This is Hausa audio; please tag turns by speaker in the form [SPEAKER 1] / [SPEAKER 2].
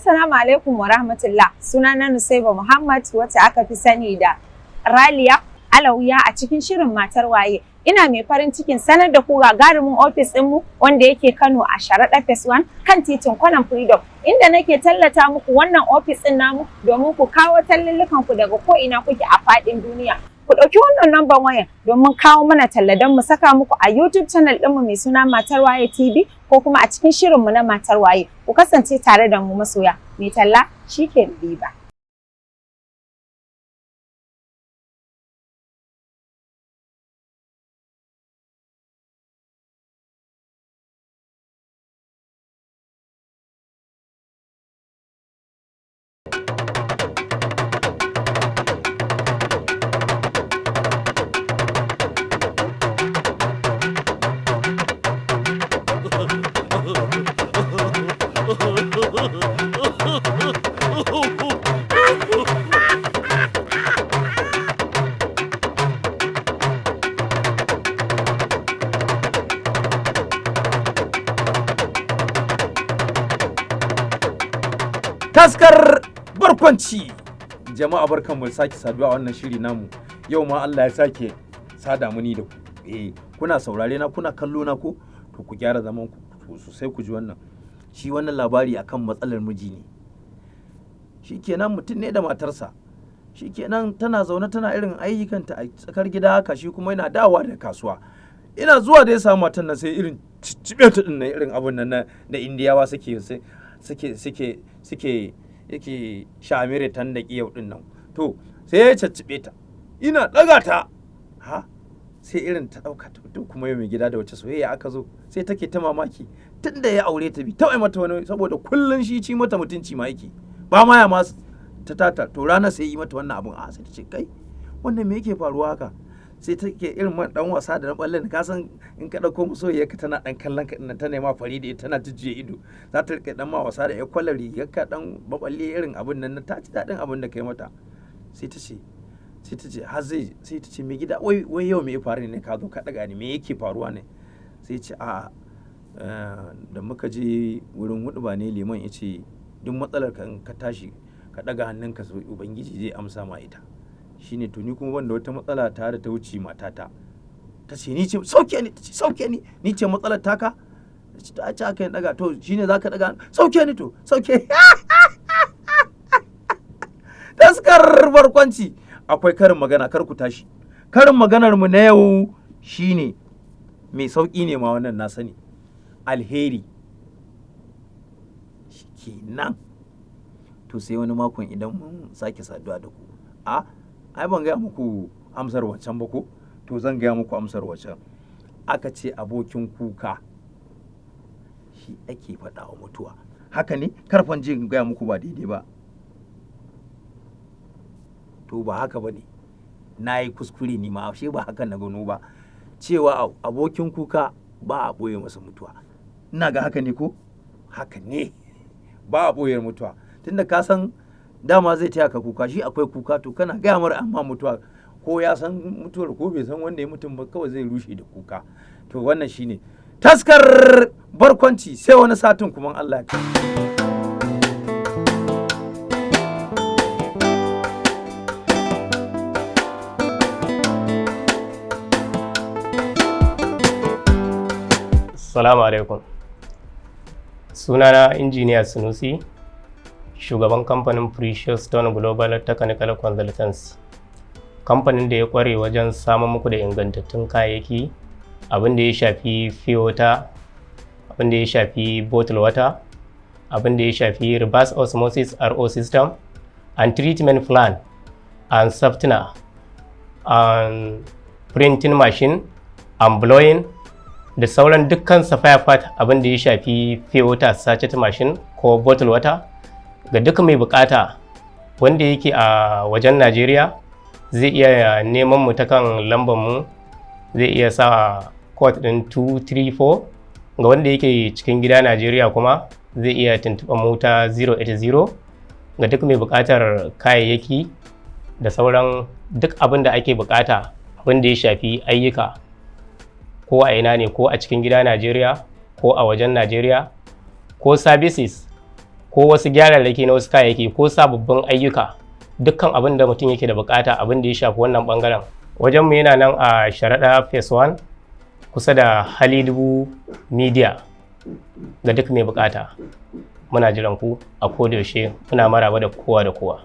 [SPEAKER 1] Assalamu alaikum wa rahmatullah. Sunana Nusaiba Muhammad wacce aka fi sani da Raliya Alawiya a cikin shirin matar waye. Ina mai farin cikin sanar da ku gagarumin ofis ɗinmu wanda yake Kano a Sharaɗa Phase 1 kan titin Kwanan Freedom, inda nake tallata muku wannan ofis ɗin namu domin ku kawo tallulukan ku daga ko'ina kuke a faɗin duniya. Ku ɗauki wannan lambar wayan domin kawo mana talla don mu saka muku a YouTube channel ɗinmu mai suna Matar Waye TV ko kuma a cikin shirinmu na Matar Waye. Ku kasance tare da mu masoya. Mai talla shi ke riba.
[SPEAKER 2] Taskar barkwanci, jama'a barkanmu da sake saduwa a wannan shiri namu. Yau ma Allah ya sake sada mu ni da ku. Kuna saurare na, kuna kallo na ko? To ku gyara zaman ku sosai ku ji wannan. Shi wannan labari akan matsalar miji ne. Shikenan mutum ne da matarsa. Shikenan tana zaune tana irin ayyukanta a tsakar gida haka, shi kuma yana dawowa da kasuwa. Ina zuwa da ya samu matan nan sai irin cibe ta din nan, irin abun nan na Indiyawa suke yake shamire tan da kiyau din nan. To sai ya caccibe ta, ina daga ta sai irin ta dauka ta, to kuma mai gida da wace soyayya aka zo, sai take ta mamaki tunda ya aure ta bi ta mata wani, saboda kullun shi ci mata mutunci ma yake ba ma ya ma ta tata. To ranar sai yi mata wannan abun, sai ta ce kai wannan me yake faruwa haka, sai take irin man dan wasa da na ballen, ka san in ka dauko masoyiyarka tana dan kallon ka dinnan, ta nema fari da ita tana jijjiye ido, za ta rike dan ma wasa da ya kwalari yakka dan baballe irin abun nan, ta ci dadin abun da kai mata. sai ta ce har sai ta ce me gida wai yau me ya faru ne, ka zo ka daga ni, me yake faruwa ne? Sai ce a da muka je wurin huduba ne, liman ya ce duk matsalar ka in ka tashi ka daga hannunka so ubangiji zai amsa ma ita. Shine to ni kuma wanda wata matsala tare ta wuce matata, ta ce ni ce sauke ni, ta ce sauke ni ce matsalar taka, ta ce aka yi daga, to shine zaka daga, sauke ni, to sauke. Taskar barkwanci, akwai karin magana, kar ku tashi. Karin maganar mu na yau shine mai sauki ne ma wannan, na sani, alheri shikenan. To sai wani makon idan mun sake saduwa da ku, ai ban gaya muku amsar wancan ba ko? To zan gaya muku amsar wancan. Aka ce abokin kuka shi ake faɗa wa mutuwa. Haka ne? Karfan je in gaya muku ba daidai ba. To ba haka ba ne, na yi kuskure ni ma, shi ba haka na gano ba. Cewa abokin kuka ba a ɓoye masa mutuwa. Ina ga haka ne ko? Haka ne, ba a ɓoye mutuwa. Tunda ka san dama zai taya ka kuka, shi akwai kuka, to kana gaya mara amma mutuwa, ko ya san mutuwar ko bai san wanda ya mutum ba, kawai zai rushe da kuka. To wannan shine taskar barkwanci, sai wani satin kuma Allah ya kai.
[SPEAKER 3] Assalamu alaikum. Sunana Injiniya Sunusi, shugaban kamfanin Precious Stone Global Technical Consultants. Kamfanin da ya kware wajen samun muku da ingantattun kayayyaki, abin da ya shafi pure water, abin da ya shafi bottle water, abin da ya shafi reverse osmosis RO system, and treatment plan, and softener, and printing machine, and blowing, da sauran dukkan sapphire part, abin da ya shafi pure water sachet machine ko bottle water. Ga duka mai bukata wanda yake a wajen Najeriya zai iya neman mu ta kan lambar mu, zai iya sa code din 234. Ga wanda yake cikin gida Najeriya kuma zai iya tuntuɓa mu ta 080. Ga duk mai bukatar kayayyaki da sauran duk abin da ake bukata, abin da ya shafi ayyuka ko a ina ne, ko a cikin gida Najeriya ko a wajen Najeriya, ko services ko wasu gyararraki na wasu kayayyaki ko sababbin ayyuka, dukkan abin da mutum yake da bukata abin da ya shafi wannan bangaren wajenmu yana nan a sharaɗa phase 1 kusa da Halidu Media. Ga duk mai bukata muna jiran ku a kodayaushe, muna maraba da kowa da kowa.